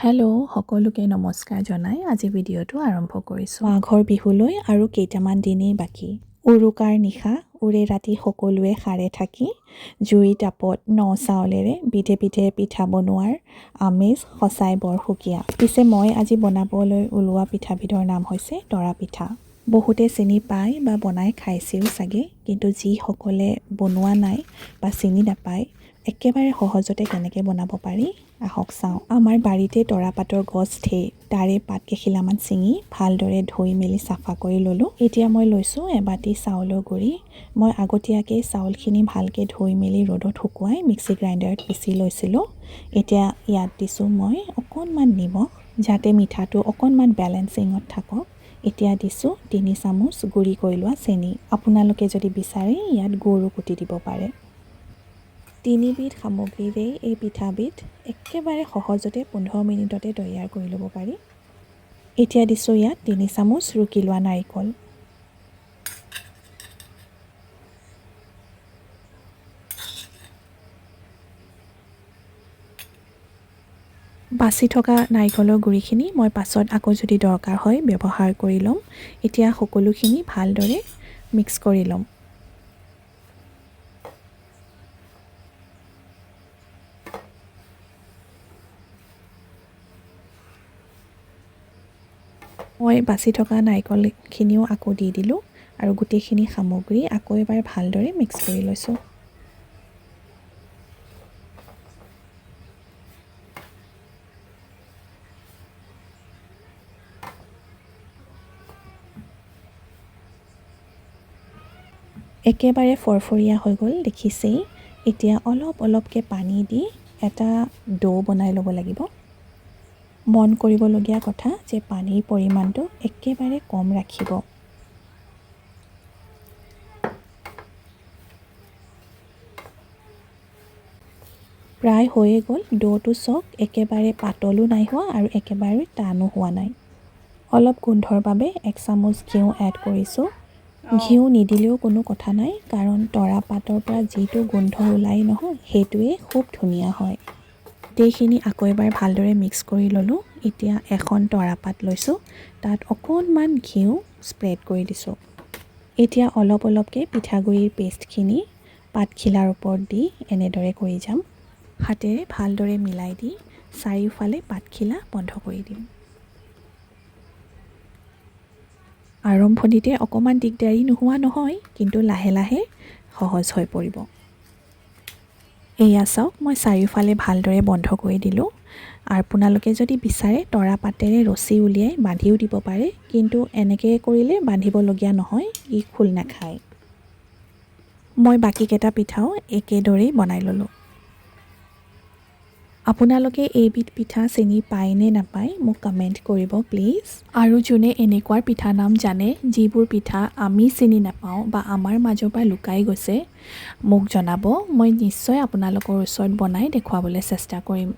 Hello' সকলোকে নমস্কাৰ জনাই আজি ভিডিঅ'টো আৰম্ভ কৰিছোঁ। মাঘৰ বিহুলৈ আৰু কেইটামান দিনেই বাকী। উৰুকাৰ নিশা উৰে ৰাতি সকলোৱে সাৰে থাকি জুই টাপত ন চাউলেৰে বিধে বিধে পিঠা বনোৱাৰ আমেজ সঁচাই বৰ সুকীয়া। পিছে মই আজি বনাবলৈ ওলোৱা পিঠাবিধৰ নাম হৈছে তৰা পিঠা। বহুতে চিনি পায় বা বনাই খাইছেও চাগে, কিন্তু যিসকলে বনোৱা নাই বা চিনি নাপায় একেবাৰে সহজতে কেনেকৈ বনাব পাৰি আহক চাওঁ। আমাৰ বাৰীতে তৰাপাতৰ গছ ঢেৰ, তাৰে পাত কেইখিলামান ছিঙি ভালদৰে ধুই মেলি চাফা কৰি ল'লোঁ। এতিয়া মই লৈছোঁ এবাটি চাউলৰ গুড়ি। মই আগতীয়াকৈ চাউলখিনি ভালকৈ ধুই মেলি ৰ'দত শুকুৱাই মিক্সি গ্ৰাইণ্ডাৰত পিচি লৈছিলোঁ। এতিয়া ইয়াত দিছোঁ মই অকণমান নিমখ, যাতে মিঠাটো অকণমান বেলেঞ্চিঙত থাকক। এতিয়া দিছোঁ 3 চামুচ গুড়ি কৰি লোৱা চেনি। আপোনালোকে যদি বিচাৰে ইয়াত গুড়ো কুটি দিব পাৰে। 3 বিধ সামগ্ৰীৰে এই পিঠাবিধ একেবাৰে সহজতে 15 মিনিটতে তৈয়াৰ কৰি ল'ব পাৰি। এতিয়া দিছোঁ ইয়াত 3 চামুচ ৰুকি লোৱা নাৰিকল। বাছি থকা নাৰিকলৰ গুড়িখিনি মই পাছত আকৌ যদি দৰকাৰ হয় ব্যৱহাৰ কৰি ল'ম। এতিয়া সকলোখিনি ভালদৰে মিক্স কৰি ল'ম। মই বাছি থকা নাৰিকলখিনিও আকৌ দি দিলোঁ আৰু গোটেইখিনি সামগ্ৰী আকৌ এবাৰ ভালদৰে মিক্স কৰি লৈছোঁ। একেবাৰে ফৰফৰীয়া হৈ গ'ল দেখিছেই। এতিয়া অলপ অলপকৈ পানী দি এটা ডো বনাই ল'ব লাগিব। মন কৰিবলগীয়া কথা যে পানীৰ পৰিমাণটো একেবাৰে কম ৰাখিব। প্ৰায় হৈয়ে গ'ল। ডোটো চক একেবাৰে পাতলো নাই হোৱা আৰু একেবাৰে টানো হোৱা নাই। অলপ গোন্ধৰ বাবে 1 চামুচ ঘিউ এড কৰিছোঁ। ঘিউ নিদিলেও কোনো কথা নাই, কাৰণ তৰা পাতৰ পৰা যিটো গোন্ধ ওলাই নহয় সেইটোৱে খুব ধুনীয়া হয়। গোটেইখিনি আকৌ এবাৰ ভালদৰে মিক্স কৰি ল'লোঁ। এতিয়া এখন তৰাপাত লৈছোঁ, তাত অকণমান ঘিউ স্প্ৰেড কৰি দিছোঁ। এতিয়া অলপ অলপকৈ পিঠাগুড়িৰ পেষ্টখিনি পাতখিলাৰ ওপৰত দি এনেদৰে কৰি যাম। হাতেৰে ভালদৰে মিলাই দি চাৰিওফালে পাতখিলা বন্ধ কৰি দিম। আৰম্ভণিতে অকণমান দিগদাৰী নোহোৱা নহয়, কিন্তু লাহে লাহে সহজ হৈ পৰিব। এয়া চাওক, মই চাৰিওফালে ভালদৰে বন্ধ কৰি দিলোঁ। আৰু আপোনালোকে যদি বিচাৰে তৰা পাতেৰে ৰছী উলিয়াই বান্ধিও দিব পাৰে, কিন্তু এনেকৈ কৰিলে বান্ধিবলগীয়া নহয়, ই খোল নাখায়। মই বাকীকেইটা পিঠাও একেদৰেই বনাই ল'লোঁ। আপোনালোকে এইবিধ পিঠা চিনি পায় নে নাপায় মোক কমেণ্ট কৰিব প্লিজ। আৰু যোনে এনেকুৱা পিঠা নাম জানে যিবোৰ পিঠা আমি চিনি নাপাওঁ বা আমাৰ মাজৰ পৰা লুকাই গৈছে মোক জনাব। মই নিশ্চয় আপোনালোকৰ ওচৰত বনাই দেখুৱাবলৈ চেষ্টা কৰিম।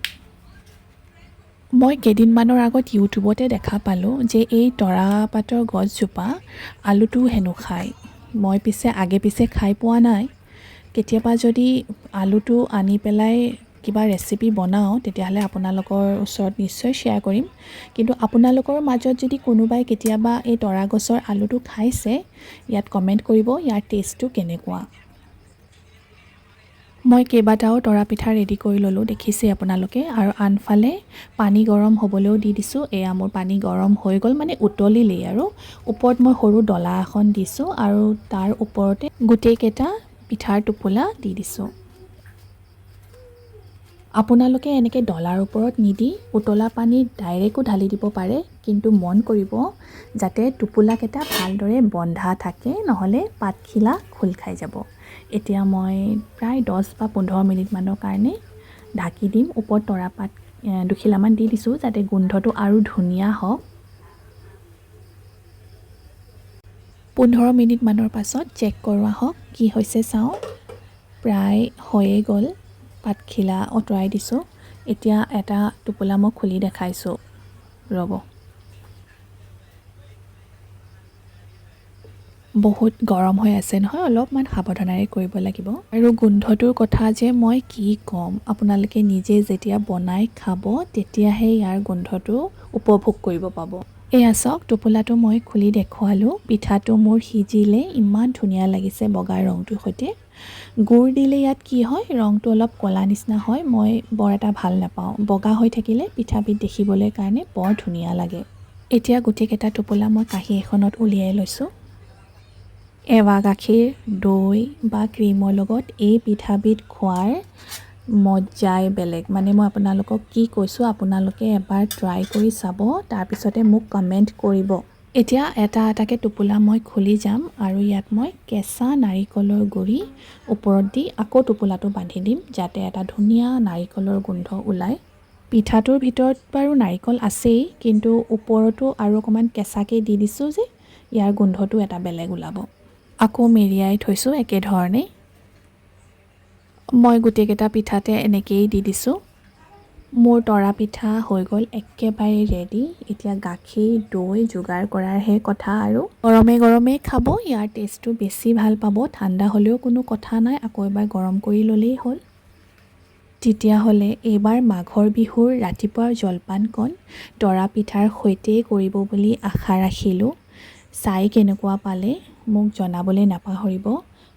মই কেইদিনমানৰ আগত ইউটিউবতে দেখা পালোঁ যে এই তৰাপাতৰ গছজোপা আলুটো হেনো খায়। মই পিছে আগে পিছে খাই পোৱা নাই। কেতিয়াবা যদি আলুটো আনি পেলাই কিবা ৰেচিপি বনাওঁ তেতিয়াহ'লে আপোনালোকৰ ওচৰত নিশ্চয় শ্বেয়াৰ কৰিম। কিন্তু আপোনালোকৰ মাজত যদি কোনোবাই কেতিয়াবা এই তৰা গছৰ আলুটো খাইছে, ইয়াত কমেণ্ট কৰিব ইয়াৰ টেষ্টটো কেনেকুৱা। মই কেইবাটাও তৰা পিঠা ৰেডি কৰি ল'লোঁ দেখিছে আপোনালোকে, আৰু আনফালে পানী গৰম হ'বলৈও দি দিছোঁ। এয়া মোৰ পানী গৰম হৈ গ'ল, মানে উতলিলেই, আৰু ওপৰত মই সৰু ডলা এখন দিছোঁ আৰু তাৰ ওপৰতে গোটেইকেইটা পিঠাৰ টোপোলা দি দিছোঁ। আপোনালোকে এনেকৈ ডলাৰ ওপৰত নিদি উতলা পানীত ডাইৰেক্টো ঢালি দিব পাৰে, কিন্তু মন কৰিব যাতে টোপোলাকেইটা ভালদৰে বন্ধা থাকে, নহ'লে পাতখিলা খোল খাই যাব। এতিয়া মই প্ৰায় 10 বা 15 মিনিটমানৰ কাৰণে ঢাকি দিম। ওপৰত তৰাপাত দুখিলামান দি দিছোঁ যাতে গোন্ধটো আৰু ধুনীয়া হওক। 15 মিনিটমানৰ পাছত চেক কৰোঁ আহক কি হৈছে চাওঁ। প্ৰায় হৈয়ে গ'ল। পাতখিলা আঁতৰাই দিছোঁ। এতিয়া এটা টোপোলা মই খুলি দেখাইছোঁ, ৰ'ব। বহুত গৰম হৈ আছে নহয়, অলপমান সাৱধানেৰে কৰিব লাগিব। আৰু গোন্ধটোৰ কথা যে মই কি ক'ম, আপোনালোকে নিজে যেতিয়া বনাই খাব তেতিয়াহে ইয়াৰ গোন্ধটো উপভোগ কৰিব পাব। এয়া চাওক, টোপোলাটো মই খুলি দেখুৱালোঁ। পিঠাটো মোৰ সিজিলে ইমান ধুনীয়া লাগিছে বগা ৰংটোৰ সৈতে। গুড় দিলে ইয়াত কি হয়, ৰংটো অলপ ক'লা নিচিনা হয়, মই বৰ এটা ভাল নাপাওঁ। বগা হৈ থাকিলে পিঠাবিধ দেখিবলৈ কাৰণে বৰ ধুনীয়া লাগে। এতিয়া গোটেইকেইটা টোপোলা মই কাঁহী এখনত উলিয়াই লৈছোঁ। এৱা গাখীৰ, দৈ বা ক্ৰীমৰ লগত এই পিঠাবিধ খোৱাৰ মজাই বেলেগ। মানে মই আপোনালোকক কি কৈছোঁ, আপোনালোকে এবাৰ ট্ৰাই কৰি চাব, তাৰপিছতে মোক কমেণ্ট কৰিব। এতিয়া এটা এটাকৈ টোপোলা মই খুলি যাম আৰু ইয়াত মই কেঁচা নাৰিকলৰ গুড়ি ওপৰত দি আকৌ টোপোলাটো বান্ধি দিম, যাতে এটা ধুনীয়া নাৰিকলৰ গোন্ধ ওলায়। পিঠাটোৰ ভিতৰত বাৰু নাৰিকল আছেই, কিন্তু ওপৰতো আৰু অকণমান কেঁচাকৈ দি দিছোঁ যে ইয়াৰ গোন্ধটো এটা বেলেগ ওলাব। আকৌ মেৰিয়াই থৈছোঁ একেধৰণেই। মই গোটেইকেইটা পিঠাতে এনেকৈয়ে দি দিছোঁ। মোৰ তৰা পিঠা হৈ গ'ল একেবাৰে ৰেডি। এতিয়া গাখীৰ, দৈ যোগাৰ কৰাৰহে কথা আৰু। গৰমে গৰমে খাব, ইয়াৰ টেষ্টটো বেছি ভাল পাব। ঠাণ্ডা হ'লেও কোনো কথা নাই, আকৌ এবাৰ গৰম কৰি ল'লেই হ'ল। তেতিয়াহ'লে এইবাৰ মাঘৰ বিহুৰ ৰাতিপুৱাৰ জলপানকণ তৰা পিঠাৰ সৈতেই কৰিব বুলি আশা ৰাখিলোঁ। চাই কেনেকুৱা পালে মোক জনাবলৈ নাপাহৰিব।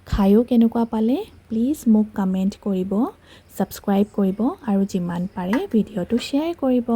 খায়ো কেনেকুৱা পালে প্লিজ মোক কমেণ্ট কৰিব, ছাবস্ক্ৰাইব কৰিব আৰু যিমান পাৰে ভিডিঅ'টো শ্বেয়াৰ কৰিব।